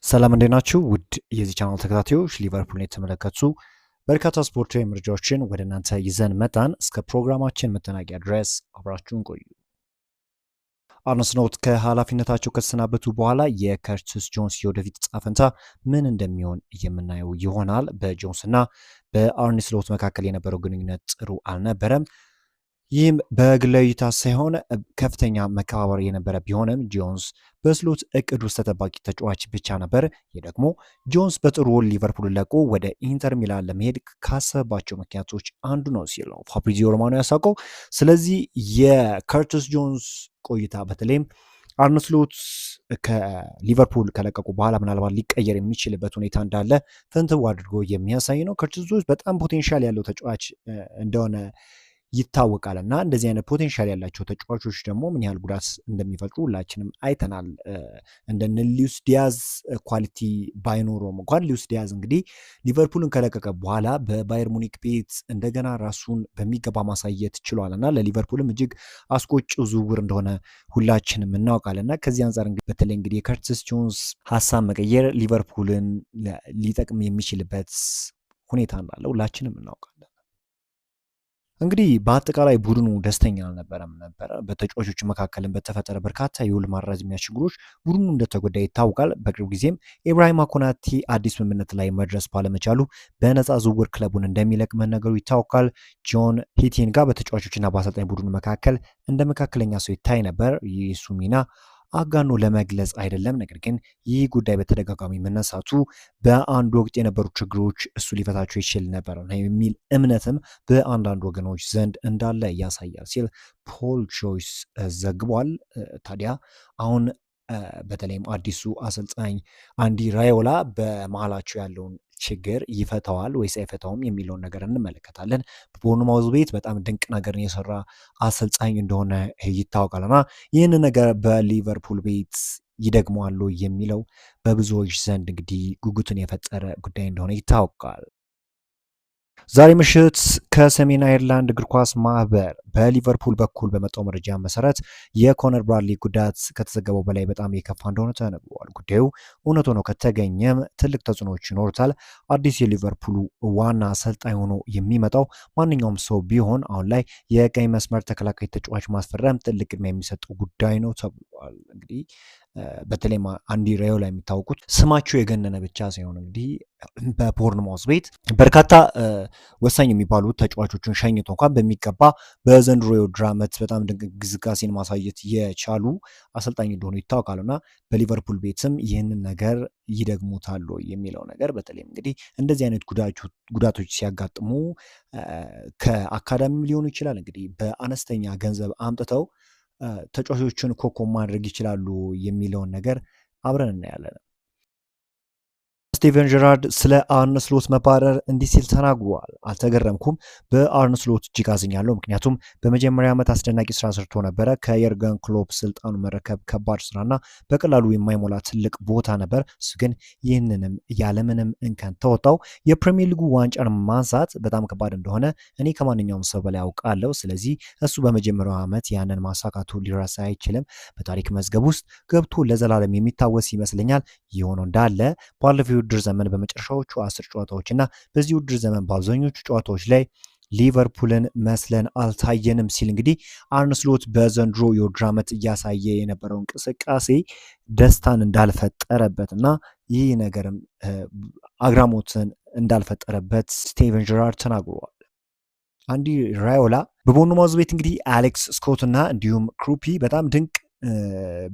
ሰላም እንዴት ናችሁ? ውድ የዚህ ቻናል ተከታታዮች ሊቨርፑልን የተመለከቱ በርካታ ስፖርታዊ መረጃዎችን ወደ እናንተ ይዘን መጣን። እስከ ፕሮግራማችን መጠናቂያ ድረስ አብራችሁን ቆዩ። አርነ ስሎት ከኃላፊነታቸው ከተሰናበቱ በኋላ የከርቲስ ጆንስ የወደፊት ዕጣ ፈንታ ምን እንደሚሆን የምናየው ይሆናል። በጆንስ እና በአርነ ስሎት መካከል የነበረው ግንኙነት ጥሩ አልነበረም። ይህም በግላዊ እይታ ሳይሆን ከፍተኛ መከባበር የነበረ ቢሆንም ጆንስ በስሎት እቅድ ውስጥ ተጠባቂ ተጫዋች ብቻ ነበር። ይህ ደግሞ ጆንስ በጥሩ ሊቨርፑል ለቆ ወደ ኢንተር ሚላን ለመሄድ ካሰባቸው ምክንያቶች አንዱ ነው ሲል ነው ፋብሪዚዮ ሮማኖ ያሳውቀው። ስለዚህ የከርቲስ ጆንስ ቆይታ በተለይም አርነ ስሎት ከሊቨርፑል ከለቀቁ በኋላ ምናልባት ሊቀየር የሚችልበት ሁኔታ እንዳለ ፍንትው አድርጎ የሚያሳይ ነው። ከርቲስ ጆንስ በጣም ፖቴንሻል ያለው ተጫዋች እንደሆነ ይታወቃል እና እንደዚህ አይነት ፖቴንሻል ያላቸው ተጫዋቾች ደግሞ ምን ያህል ጉዳት እንደሚፈጥሩ ሁላችንም አይተናል። እንደነ ሉዊስ ዲያዝ ኳሊቲ ባይኖረውም እንኳን ሉዊስ ዲያዝ እንግዲህ ሊቨርፑልን ከለቀቀ በኋላ በባየር ሙኒክ ቤት እንደገና ራሱን በሚገባ ማሳየት ችሏል እና ለሊቨርፑልም እጅግ አስቆጭው ዝውውር እንደሆነ ሁላችንም እናውቃለን እና ከዚህ አንጻር በተለይ እንግዲህ የከርቲስ ጆንስ ሀሳብ መቀየር ሊቨርፑልን ሊጠቅም የሚችልበት ሁኔታ እንዳለ ሁላችንም እናውቃለን። እንግዲህ በአጠቃላይ ቡድኑ ደስተኛ አልነበረም ነበረ። በተጫዋቾች መካከልም በተፈጠረ በርካታ የውል ማራዘሚያ ችግሮች ቡድኑ እንደተጎዳ ይታወቃል። በቅርብ ጊዜም ኢብራሂማ ኮናቴ አዲስ ስምምነት ላይ መድረስ ባለመቻሉ በነፃ ዝውውር ክለቡን እንደሚለቅ መነገሩ ይታወቃል። ጆን ሂቲንጋ በተጫዋቾችና በአሰልጣኝ ቡድኑ መካከል እንደ መካከለኛ ሰው ይታይ ነበር። የሱ ሚና አጋኖ ለመግለጽ አይደለም። ነገር ግን ይህ ጉዳይ በተደጋጋሚ መነሳቱ በአንድ ወቅት የነበሩ ችግሮች እሱ ሊፈታቸው ይችል ነበር የሚል እምነትም በአንዳንድ ወገኖች ዘንድ እንዳለ ያሳያል ሲል ፖል ጆይስ ዘግቧል። ታዲያ አሁን በተለይም አዲሱ አሰልጣኝ አንዲ ራዮላ በመሀላቸው ያለውን ችግር ይፈታዋል ወይስ አይፈታውም የሚለውን ነገር እንመለከታለን። በቦርንማውዝ ቤት በጣም ድንቅ ነገርን የሰራ አሰልጣኝ እንደሆነ ይታወቃልና ይህን ነገር በሊቨርፑል ቤት ይደግመዋል የሚለው በብዙዎች ዘንድ እንግዲህ ጉጉትን የፈጠረ ጉዳይ እንደሆነ ይታወቃል። ዛሬ ምሽት ከሰሜን አይርላንድ እግር ኳስ ማህበር በሊቨርፑል በኩል በመጣው መረጃ መሰረት የኮነር ብራድሊ ጉዳት ከተዘገበው በላይ በጣም የከፋ እንደሆነ ተነግሯል። ጉዳዩ እውነት ሆኖ ከተገኘም ትልቅ ተጽዕኖዎች ይኖሩታል። አዲስ የሊቨርፑሉ ዋና አሰልጣኝ ሆኖ የሚመጣው ማንኛውም ሰው ቢሆን አሁን ላይ የቀኝ መስመር ተከላካይ ተጫዋች ማስፈረም ትልቅ ቅድሚያ የሚሰጠው ጉዳይ ነው ተብሏል። እንግዲህ በተለይ አንዲ ራዮላ የሚታወቁት ስማቸው የገነነ ብቻ ሳይሆን እንግዲህ በቦርንማውዝ ቤት በርካታ ወሳኝ የሚባሉ ተጫዋቾችን ሸኝቶ እንኳን በሚገባ በዘንድሮ የውድድር ዓመት በጣም ድንቅ ግስጋሴን ማሳየት የቻሉ አሰልጣኝ እንደሆኑ ይታወቃሉ እና በሊቨርፑል ቤትም ይህንን ነገር ይደግሙታሉ የሚለው ነገር በተለይም እንግዲህ እንደዚህ አይነት ጉዳቶች ሲያጋጥሙ ከአካዳሚም ሊሆኑ ይችላል እንግዲህ በአነስተኛ ገንዘብ አምጥተው ተጫዋቾችን ኮከብ ማድረግ ይችላሉ የሚለውን ነገር አብረን እናያለን። ስቲቨን ጀራርድ ስለ አርነ ስሎት መባረር እንዲህ ሲል ተናግሯል። አልተገረምኩም። በአርነ ስሎት እጅግ አዝኛለሁ። ምክንያቱም በመጀመሪያ ዓመት አስደናቂ ስራ ሰርቶ ነበረ። ከየርገን ክሎፕ ስልጣኑ መረከብ ከባድ ስራና በቀላሉ የማይሞላ ትልቅ ቦታ ነበር። እሱ ግን ይህንንም ያለምንም እንከን ተወጣው። የፕሪሚየር ሊጉ ዋንጫን ማንሳት በጣም ከባድ እንደሆነ እኔ ከማንኛውም ሰው በላይ አውቃለሁ። ስለዚህ እሱ በመጀመሪያው ዓመት ያንን ማሳካቱ ሊረሳ አይችልም። በታሪክ መዝገብ ውስጥ ገብቶ ለዘላለም የሚታወስ ይመስለኛል። የሆነው እንዳለ ባለፈው ውድድር ዘመን በመጨረሻዎቹ 10 ጨዋታዎች እና በዚህ ውድድር ዘመን በአብዛኞቹ ጨዋታዎች ላይ ሊቨርፑልን መስለን አልታየንም ሲል እንግዲህ አርነ ስሎት በዘንድሮ የውድድር ዓመት እያሳየ የነበረው እንቅስቃሴ ደስታን እንዳልፈጠረበት እና ይህ ነገርም አግራሞትን እንዳልፈጠረበት ስቲቨን ጀራርድ ተናግሯል። አንዲ ራዮላ በቦርንማውዝ ቤት እንግዲህ አሌክስ ስኮት እና እንዲሁም ክሩፒ በጣም ድንቅ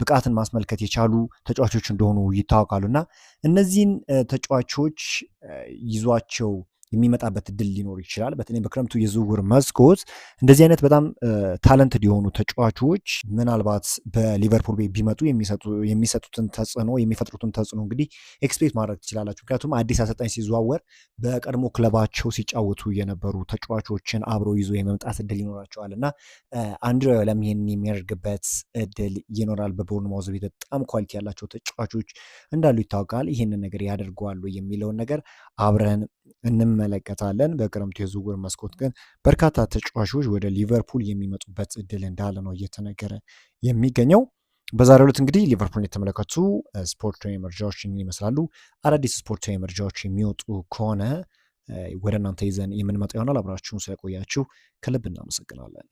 ብቃትን ማስመልከት የቻሉ ተጫዋቾች እንደሆኑ ይታወቃሉ እና እነዚህን ተጫዋቾች ይዟቸው የሚመጣበት እድል ሊኖር ይችላል። በተለይ በክረምቱ የዝውውር መስኮት እንደዚህ አይነት በጣም ታለንትድ የሆኑ ተጫዋቾች ምናልባት በሊቨርፑል ቤት ቢመጡ የሚሰጡትን ተጽዕኖ የሚፈጥሩትን ተጽዕኖ እንግዲህ ኤክስፔክት ማድረግ ትችላላችሁ። ምክንያቱም አዲስ አሰልጣኝ ሲዘዋወር በቀድሞ ክለባቸው ሲጫወቱ የነበሩ ተጫዋቾችን አብሮ ይዞ የመምጣት እድል ይኖራቸዋል እና አንዲ ራዮላም ይህንን የሚያደርግበት እድል ይኖራል። በቦርንማውዝ ቤት በጣም ኳሊቲ ያላቸው ተጫዋቾች እንዳሉ ይታወቃል። ይህንን ነገር ያደርገዋሉ የሚለውን ነገር አብረን እንመለከታለን። በክረምቱ የዝውውር መስኮት ግን በርካታ ተጫዋቾች ወደ ሊቨርፑል የሚመጡበት እድል እንዳለ ነው እየተነገረ የሚገኘው። በዛሬው ዕለት እንግዲህ ሊቨርፑልን የተመለከቱ ስፖርታዊ መረጃዎችን ይመስላሉ። አዳዲስ ስፖርታዊ መረጃዎች የሚወጡ ከሆነ ወደ እናንተ ይዘን የምንመጣ ይሆናል። አብራችሁን ስለቆያችሁ ከልብ እናመሰግናለን።